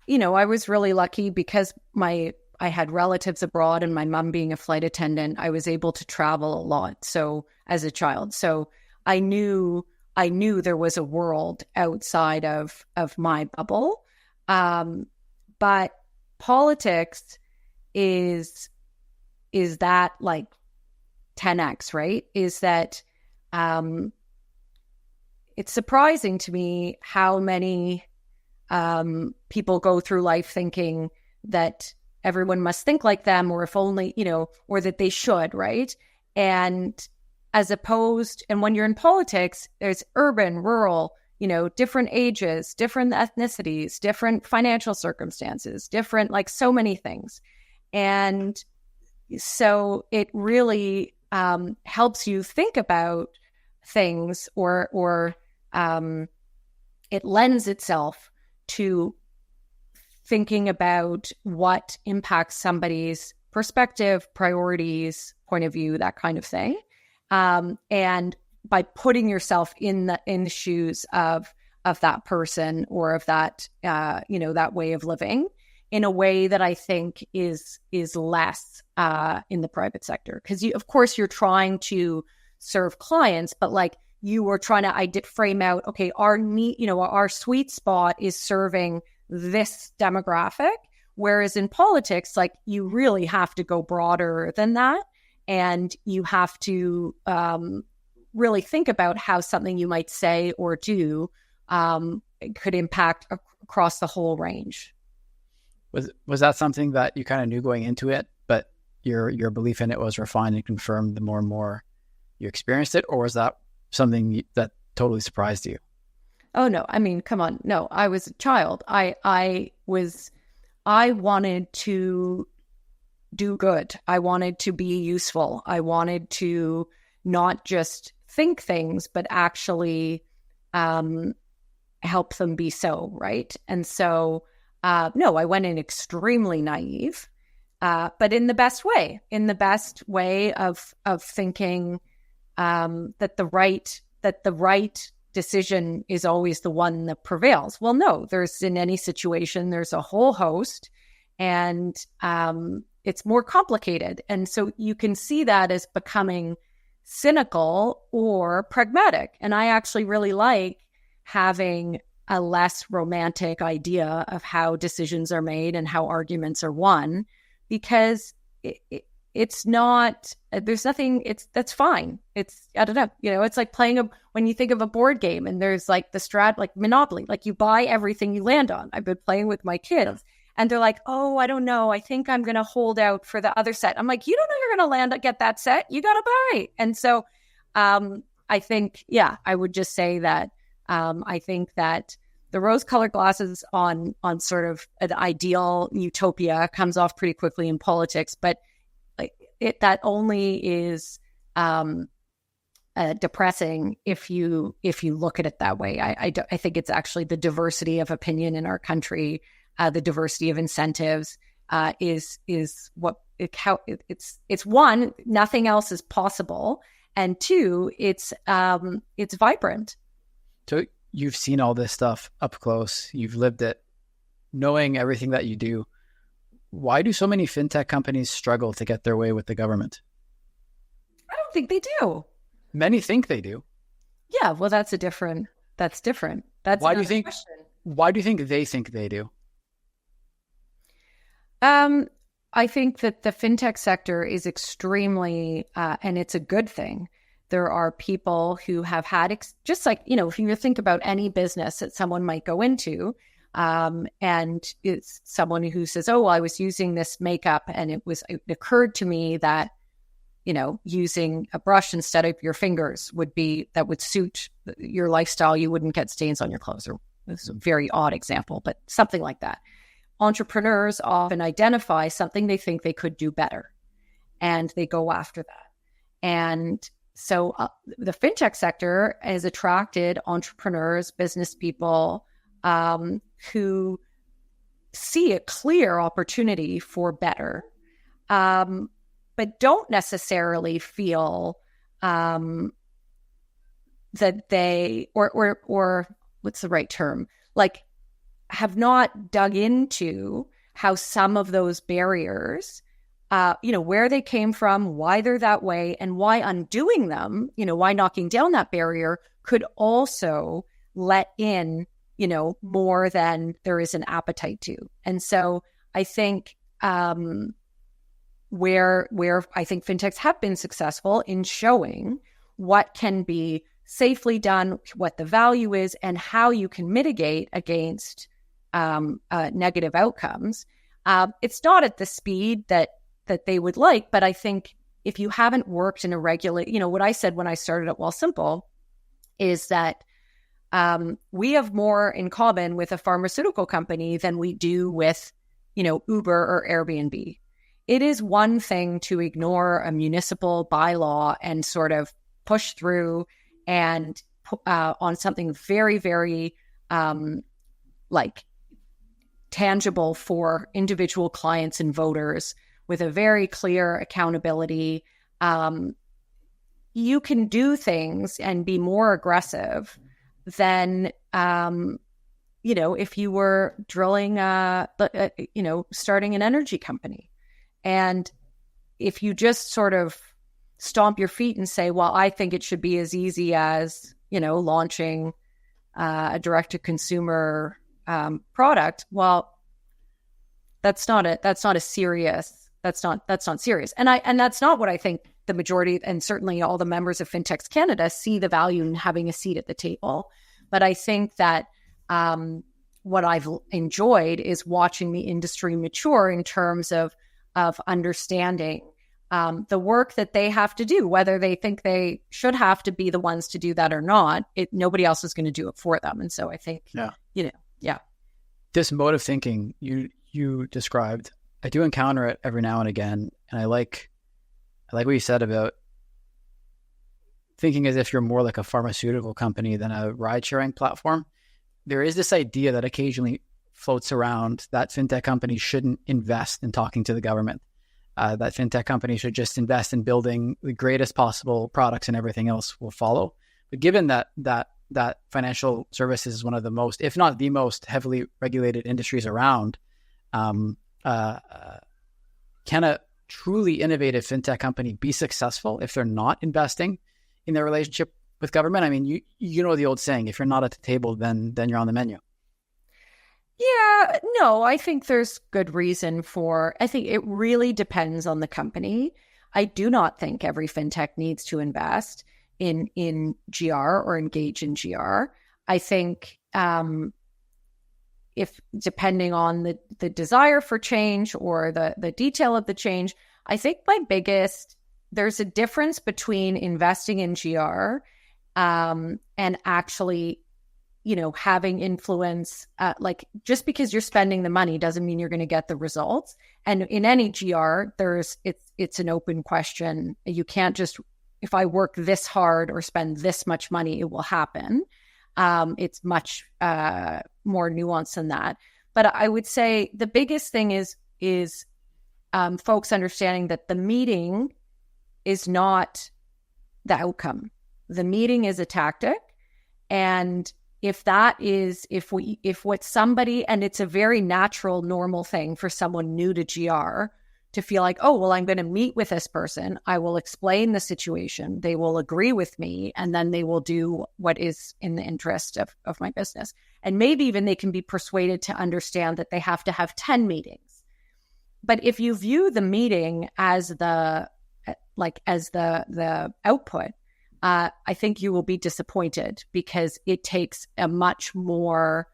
I was really lucky because I had relatives abroad, and my mom being a flight attendant, I was able to travel a lot. So as a child, so I knew there was a world outside of my bubble. But politics is that like 10x, right? Is that, it's surprising to me how many people go through life thinking that everyone must think like them, or if only, or that they should, right? And when you're in politics, there's urban, rural, different ages, different ethnicities, different financial circumstances, different, like so many things. And so it really helps you think about things, or it lends itself to thinking about what impacts somebody's perspective, priorities, point of view, that kind of thing. And by putting yourself in the shoes of that person, or of that, that way of living, in a way that I think is less in the private sector. Because of course you're trying to serve clients, but like you were trying to frame out, okay, our sweet spot is serving this demographic. Whereas in politics, like you really have to go broader than that. And you have to really think about how something you might say or do could impact across the whole range. Was that something that you kind of knew going into it, but your belief in it was refined and confirmed the more and more you experienced it? Or was that something that totally surprised you? Oh no, I mean, come on. No, I was a child. I wanted to do good. I wanted to be useful. I wanted to not just think things, but actually help them be so, right? And so, no, I went in extremely naive, but in the best way of thinking that the right decision is always the one that prevails. Well, no, in any situation, there's a whole host, and it's more complicated. And so you can see that as becoming cynical or pragmatic. And I actually really like having a less romantic idea of how decisions are made and how arguments are won, because it's not, there's nothing, that's fine. It's, I don't know, it's like when you think of a board game and there's like like Monopoly, like you buy everything you land on. I've been playing with my kids and they're like, oh, I don't know. I think I'm going to hold out for the other set. I'm like, you don't know you're going to get that set. You got to buy. And so I think, I would just say that I think that the rose-colored glasses on sort of an ideal utopia comes off pretty quickly in politics, but that only is depressing if you look at it that way. I think it's actually the diversity of opinion in our country, the diversity of incentives is what it's one, nothing else is possible, and two, it's vibrant. So you've seen all this stuff up close. You've lived it, knowing everything that you do. Why do so many fintech companies struggle to get their way with the government? I don't think they do. Many think they do. Yeah, well, that's different. That's why do you think? Question. Why do you think they do? I think that the fintech sector is extremely, and it's a good thing. There are people who have had, just like, if you think about any business that someone might go into, and it's someone who says, oh, well, I was using this makeup and it occurred to me that, using a brush instead of your fingers would suit your lifestyle. You wouldn't get stains on your clothes. Or this is a very odd example, but something like that. Entrepreneurs often identify something they think they could do better, and they go after that. And so the fintech sector has attracted entrepreneurs, business people, who see a clear opportunity for better, but don't necessarily feel that they, or what's the right term? Like, have not dug into how some of those barriers, where they came from, why they're that way, and why undoing them, why knocking down that barrier could also let in more than there is an appetite to. And so I think where I think fintechs have been successful in showing what can be safely done, what the value is, and how you can mitigate against negative outcomes. It's not at the speed that they would like, but I think if you haven't worked in a what I said when I started at Wealthsimple is that we have more in common with a pharmaceutical company than we do with, Uber or Airbnb. It is one thing to ignore a municipal bylaw and sort of push through and on something very, very tangible for individual clients and voters with a very clear accountability. You can do things and be more aggressive than, if you were drilling, starting an energy company. And if you just sort of stomp your feet and say, well, I think it should be as easy as, launching a direct-to-consumer product, well, that's not serious. That's not serious. And that's not what I think the majority, and certainly all the members of Fintechs Canada, see the value in having a seat at the table. But I think that what I've enjoyed is watching the industry mature in terms of understanding the work that they have to do, whether they think they should have to be the ones to do that or not, nobody else is going to do it for them. And so I think, this mode of thinking you described, I do encounter it every now and again. And I like what you said about thinking as if you're more like a pharmaceutical company than a ride-sharing platform. There is this idea that occasionally floats around that fintech companies shouldn't invest in talking to the government, that fintech companies should just invest in building the greatest possible products and everything else will follow. But given that financial services is one of the most, if not the most heavily regulated industries around, can a truly innovative fintech company be successful if they're not investing in their relationship with government? I mean, you know the old saying, if you're not at the table, then you're on the menu. Yeah, no, I think there's good reason I think it really depends on the company. I do not think every fintech needs to invest in GR or engage in GR. I think if depending on the desire for change or the detail of the change, I think there's a difference between investing in GR and actually, having influence. Like, just because you're spending the money doesn't mean you're going to get the results. And in any GR, it's an open question. You can't just, if I work this hard or spend this much money, it will happen. It's much more nuanced than that. But I would say the biggest thing is folks understanding that the meeting is not the outcome. The meeting is a tactic. And if what somebody, and it's a very natural, normal thing for someone new to GR to feel like, oh, well, I'm going to meet with this person. I will explain the situation. They will agree with me. And then they will do what is in the interest of my business. And maybe even they can be persuaded to understand that they have to have 10 meetings. But if you view the meeting as the output, I think you will be disappointed, because it takes a much more,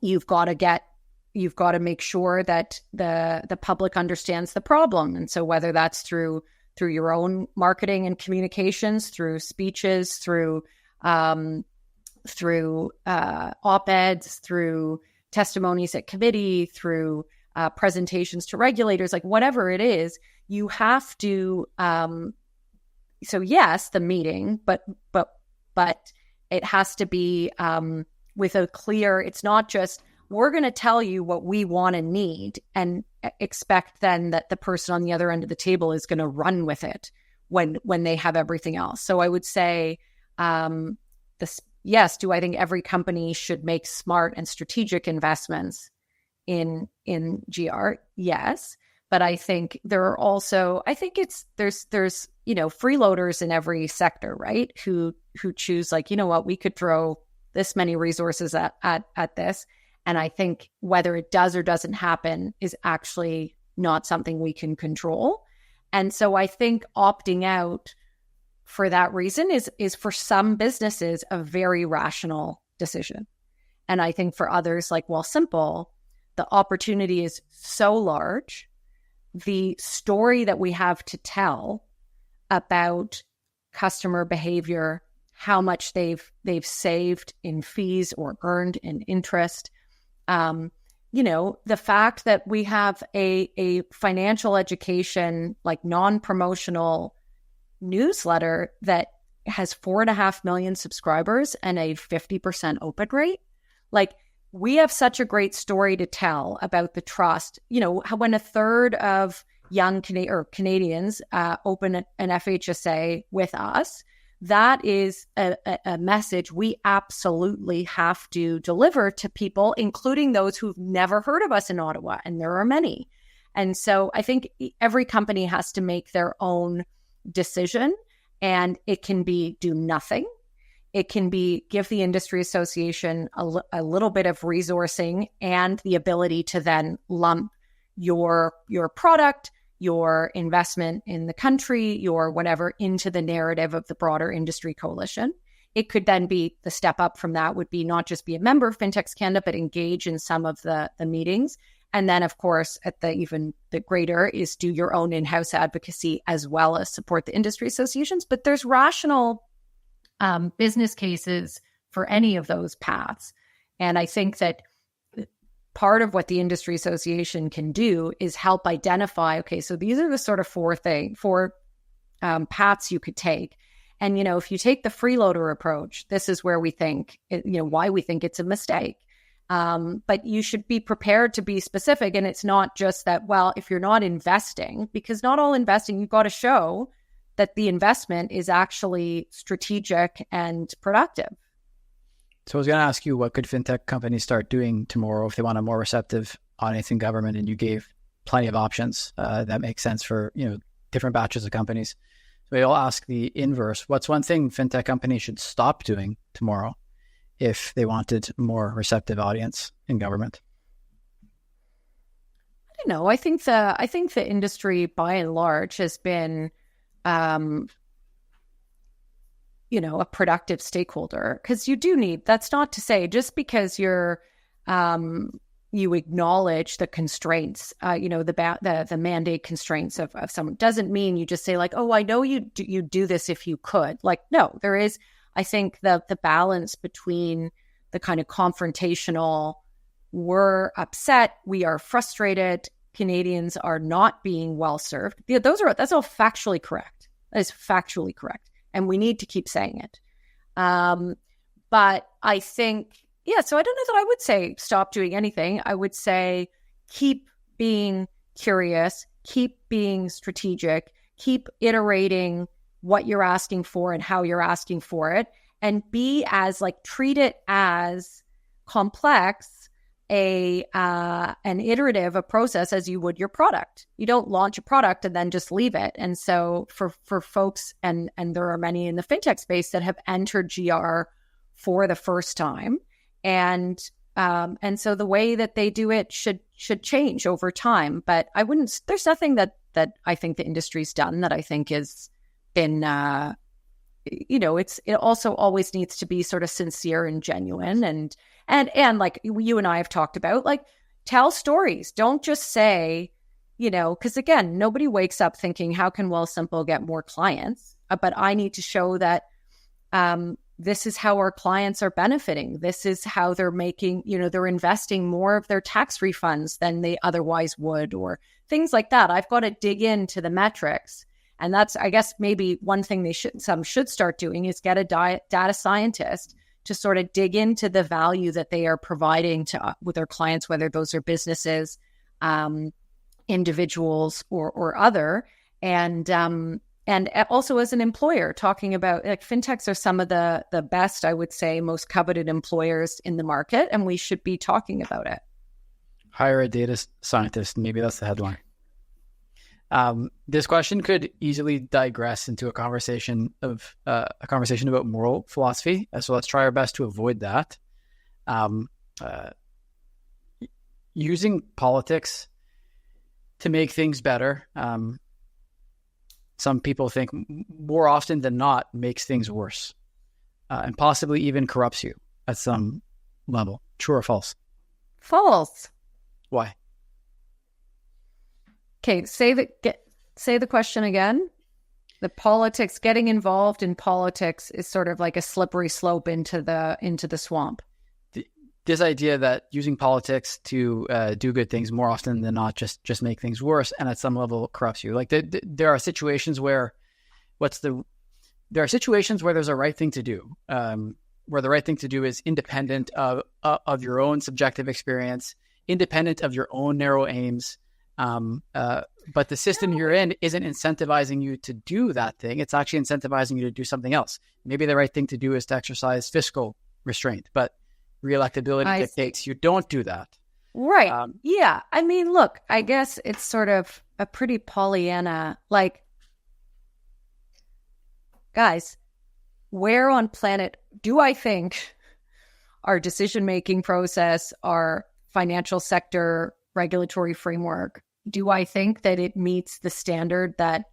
you've got to make sure that the public understands the problem. And so whether that's through your own marketing and communications, through speeches, through op-eds, through testimonies at committee, through presentations to regulators, like whatever it is, you have to, so yes, the meeting, but it has to be with a clear, it's not just, we're going to tell you what we want and need and expect then that the person on the other end of the table is going to run with it when they have everything else. So I would say, yes, do I think every company should make smart and strategic investments in GR? Yes. But I think there are also, there's freeloaders in every sector, right? Who choose, like, you know what, we could throw this many resources at this. And I think whether it does or doesn't happen is actually not something we can control. And so I think opting out for that reason is for some businesses a very rational decision. And I think for others like Wealthsimple, the opportunity is so large. The story that we have to tell about customer behavior, how much they've saved in fees or earned in interest, the fact that we have a financial education, like non-promotional newsletter that has 4.5 million subscribers and a 50% open rate. Like, we have such a great story to tell about the trust. When a third of young Canadians open an FHSA with us, that is a message we absolutely have to deliver to people, including those who've never heard of us in Ottawa, and there are many. And so I think every company has to make their own decision, and it can be do nothing. It can be give the industry association a little bit of resourcing and the ability to then lump your product, your investment in the country, your whatever, into the narrative of the broader industry coalition. It could then be the step up from that would be not just be a member of Fintechs Canada, but engage in some of the meetings And then, of course, at the greater is do your own in-house advocacy as well as support the industry associations. But there's rational business cases for any of those paths. And I think that part of what the industry association can do is help identify, okay, so these are the sort of four paths you could take. And, if you take the freeloader approach, this is where we think, why we think it's a mistake. But you should be prepared to be specific. And it's not just that, well, if you're not investing, because not all investing, you've got to show that the investment is actually strategic and productive. So I was going to ask you, what could fintech companies start doing tomorrow if they want a more receptive audience in government? And you gave plenty of options that make sense for different batches of companies. So I'll ask the inverse. What's one thing fintech companies should stop doing tomorrow if they wanted a more receptive audience in government? I don't know. I think the industry by and large has been a productive stakeholder, because you do need, that's not to say just because you acknowledge the constraints, the mandate constraints of someone, doesn't mean you just say like, oh, I know you do this if you could. Like, no, there is, I think the balance between the kind of confrontational, we're upset, we are frustrated, Canadians are not being well served. Yeah, that's all factually correct. That is factually correct. And we need to keep saying it. But I think, so I don't know that I would say stop doing anything. I would say keep being curious, keep being strategic, keep iterating what you're asking for and how you're asking for it, and treat it as complex, an iterative a process as you would your product. You don't launch a product and then just leave it. And so for folks, and there are many in the fintech space that have entered GR for the first time, and so the way that they do it should change over time. But there's nothing that I think the industry's done that I think has been it also always needs to be sort of sincere and genuine, and like you and I have talked about, like, tell stories. Don't just say, because again, nobody wakes up thinking, how can Wealthsimple get more clients? But I need to show that this is how our clients are benefiting. This is how they're making, they're investing more of their tax refunds than they otherwise would, or things like that. I've got to dig into the metrics. And that's, I guess, maybe one thing some should start doing is get a data scientist to sort of dig into the value that they are providing with their clients, whether those are businesses, individuals, or other. And also as an employer, talking about, like, fintechs are some of the best, I would say, most coveted employers in the market, and we should be talking about it. Hire a data scientist. Maybe that's the headline. This question could easily digress into a conversation about moral philosophy. So let's try our best to avoid that. Using politics to make things better, some people think more often than not makes things worse, and possibly even corrupts you at some level. True or false? False. Why? Okay, say the question again. The politics, getting involved in politics is sort of like a slippery slope into the swamp. This idea that using politics to do good things more often than not just make things worse, and at some level corrupts you. Like there are situations where there's a right thing to do, where the right thing to do is independent of your own subjective experience, independent of your own narrow aims. But the system you're in isn't incentivizing you to do that thing. It's actually incentivizing you to do something else. Maybe the right thing to do is to exercise fiscal restraint, but reelectability dictates you don't do that. Right. Yeah. I mean, look, I guess it's sort of a pretty Pollyanna, like, guys, where on planet do I think our decision-making process, our financial sector regulatory framework, do I think that it meets the standard that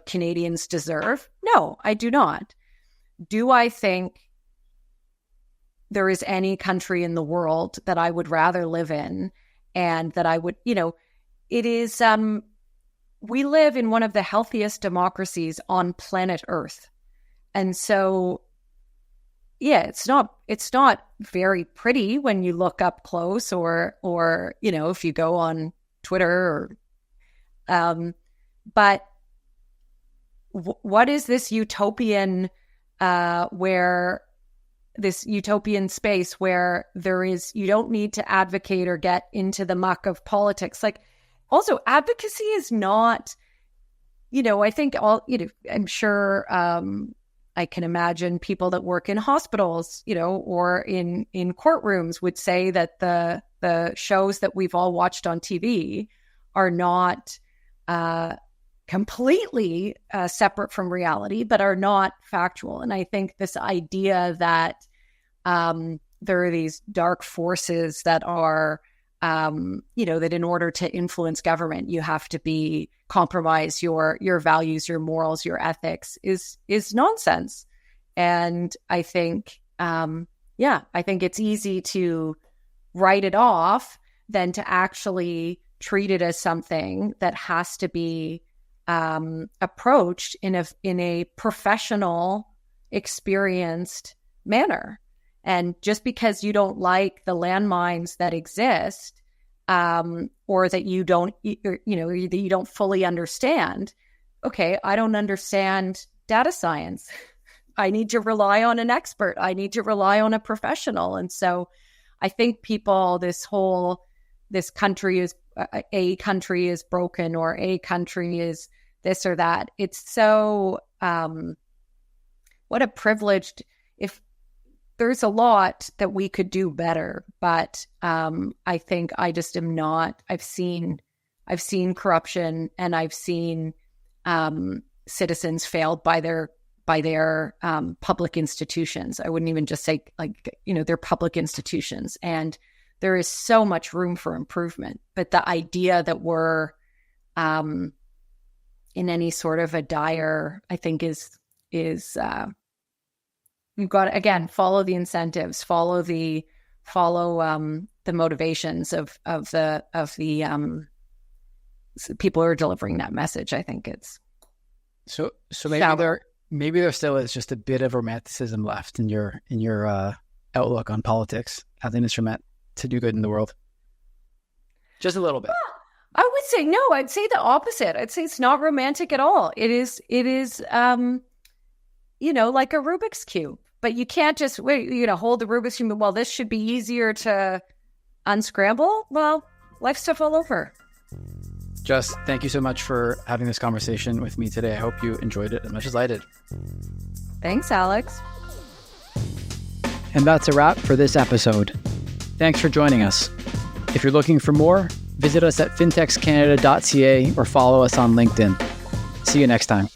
Canadians deserve? No, I do not. Do I think there is any country in the world that I would rather live in and that I would, it is, we live in one of the healthiest democracies on planet Earth. And so, yeah, it's not very pretty when you look up close or, if you go on Twitter but what is this utopian space where you don't need to advocate or get into the muck of politics. Like, also advocacy is not, I think I'm sure, I can imagine people that work in hospitals, or in courtrooms would say that the shows that we've all watched on TV are not completely separate from reality, but are not factual. And I think this idea that there are these dark forces that are, that in order to influence government, you have to compromise your values, your morals, your ethics is nonsense. And I think, I think it's easy to write it off than to actually treat it as something that has to be approached in a professional, experienced manner. And just because you don't like the landmines that exist, or that you don't, that you don't fully understand, okay, I don't understand data science. I need to rely on an expert. I need to rely on a professional. And so I think this country is, a country is broken, or a country is this or that. It's so, what a privileged, if there's a lot that we could do better, but I think I just am not, I've seen corruption, and I've seen citizens failed by their public institutions. I wouldn't even just say they're public institutions, and there is so much room for improvement. But the idea that we're in any sort of a dire, I think is you've got to, again, follow the incentives, follow the motivations of the people who are delivering that message. I think it's so maybe there still is just a bit of romanticism left in your outlook on politics as an instrument to do good in the world. Just a little bit. Well, I would say no. I'd say the opposite. I'd say it's not romantic at all. It is like a Rubik's Cube. But you can't just hold the Rubik's Cube. Well, this should be easier to unscramble. Well, life's tough all over. Jess, thank you so much for having this conversation with me today. I hope you enjoyed it as much as I did. Thanks, Alex. And that's a wrap for this episode. Thanks for joining us. If you're looking for more, visit us at fintechscanada.ca or follow us on LinkedIn. See you next time.